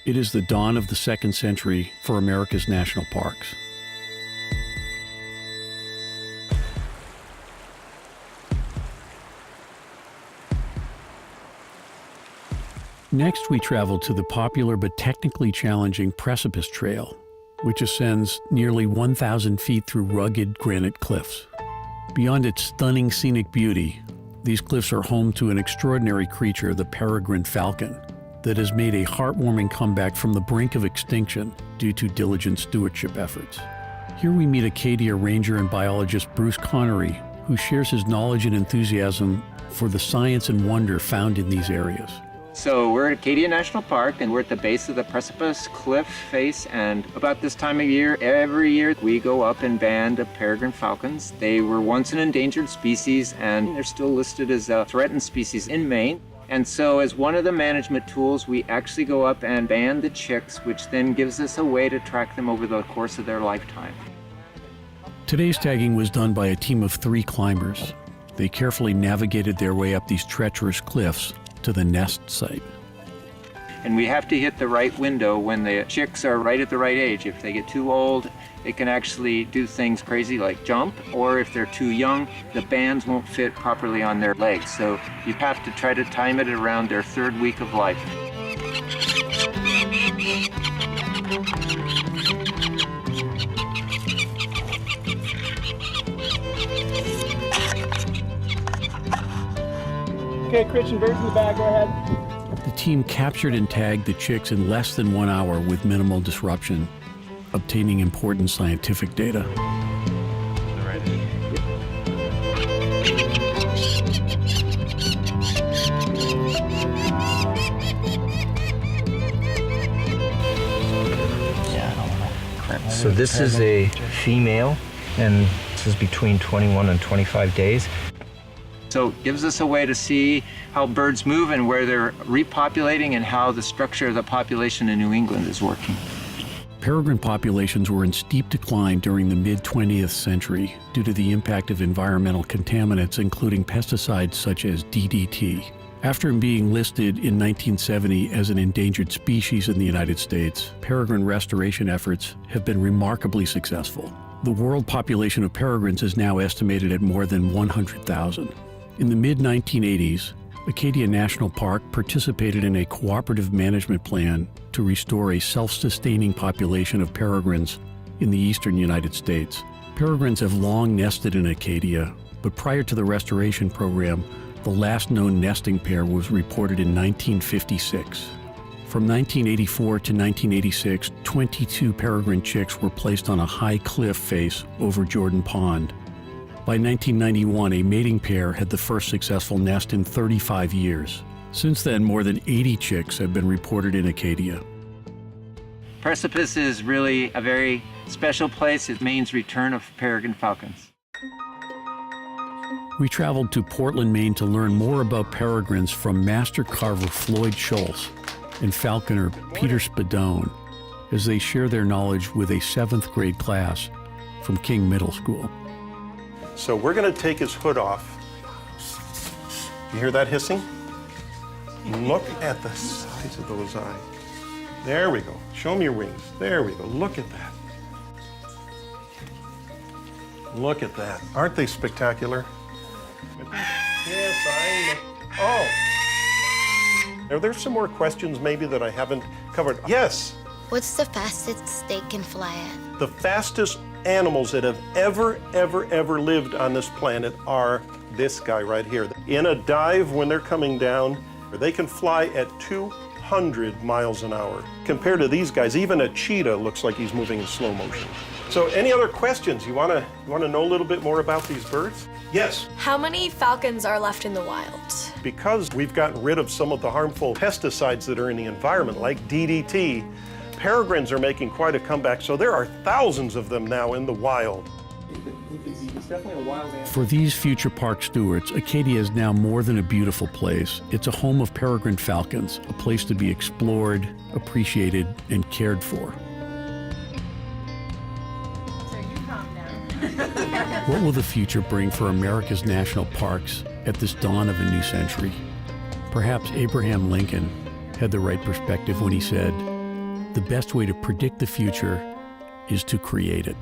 It is the dawn of the second century for America's national parks. Next, we travel to the popular but technically challenging Precipice Trail, which ascends nearly 1,000 feet through rugged granite cliffs. Beyond its stunning scenic beauty, these cliffs are home to an extraordinary creature, the Peregrine Falcon, that has made a heartwarming comeback from the brink of extinction due to diligent stewardship efforts. Here we meet Acadia ranger and biologist Bruce Connery, who shares his knowledge and enthusiasm for the science and wonder found in these areas. So we're at Acadia National Park, and we're at the base of the Precipice Cliff face, and about this time of year, every year, we go up and band of Peregrine Falcons. They were once an endangered species, and they're still listed as a threatened species in Maine. And so as one of the management tools, we actually go up and band the chicks, which then gives us a way to track them over the course of their lifetime. Today's tagging was done by a team of 3 climbers. They carefully navigated their way up these treacherous cliffs to the nest site. And we have to hit the right window when the chicks are right at the right age. If they get too old, they can actually do things crazy like jump, or if they're too young, the bands won't fit properly on their legs. So you have to try to time it around their 3rd week of life. Okay, Christian, birds in the bag, go ahead. The team captured and tagged the chicks in less than 1 hour with minimal disruption, obtaining important scientific data. So this is a female, and this is between 21 and 25 days. So it gives us a way to see how birds move and where they're repopulating and how the structure of the population in New England is working. Peregrine populations were in steep decline during the mid-20th century due to the impact of environmental contaminants, including pesticides such as DDT. After being listed in 1970 as an endangered species in the United States, peregrine restoration efforts have been remarkably successful. The world population of peregrines is now estimated at more than 100,000. In the mid-1980s, Acadia National Park participated in a cooperative management plan to restore a self-sustaining population of peregrines in the eastern United States. Peregrines have long nested in Acadia, but prior to the restoration program, the last known nesting pair was reported in 1956. From 1984 to 1986, 22 peregrine chicks were placed on a high cliff face over Jordan Pond. By 1991, a mating pair had the first successful nest in 35 years. Since then, more than 80 chicks have been reported in Acadia. Precipice is really a very special place. It's Maine's return of peregrine falcons. We traveled to Portland, Maine to learn more about peregrines from master carver Floyd Schultz and falconer Peter Spadone as they share their knowledge with a 7th grade class from King Middle School. So we're going to take his hood off. You hear that hissing? Look at the size of those eyes. There we go. Show me your wings. There we go. Look at that. Look at that. Aren't they spectacular? Yes, I know. Oh. Are there some more questions maybe that I haven't covered? Yes. What's the fastest they can fly at? The fastest animals that have ever lived on this planet are this guy right here. In a dive when they're coming down, they can fly at 200 miles an hour. Compared to these guys, even a cheetah looks like he's moving in slow motion. So any other questions? You wanna know a little bit more about these birds? Yes? How many falcons are left in the wild? Because we've gotten rid of some of the harmful pesticides that are in the environment, like DDT, peregrines are making quite a comeback, so there are thousands of them now in the wild. It's definitely a wild animal. For these future park stewards, Acadia is now more than a beautiful place. It's a home of peregrine falcons, a place to be explored, appreciated, and cared for. So you calm down. What will the future bring for America's national parks at this dawn of a new century? Perhaps Abraham Lincoln had the right perspective when he said, the best way to predict the future is to create it.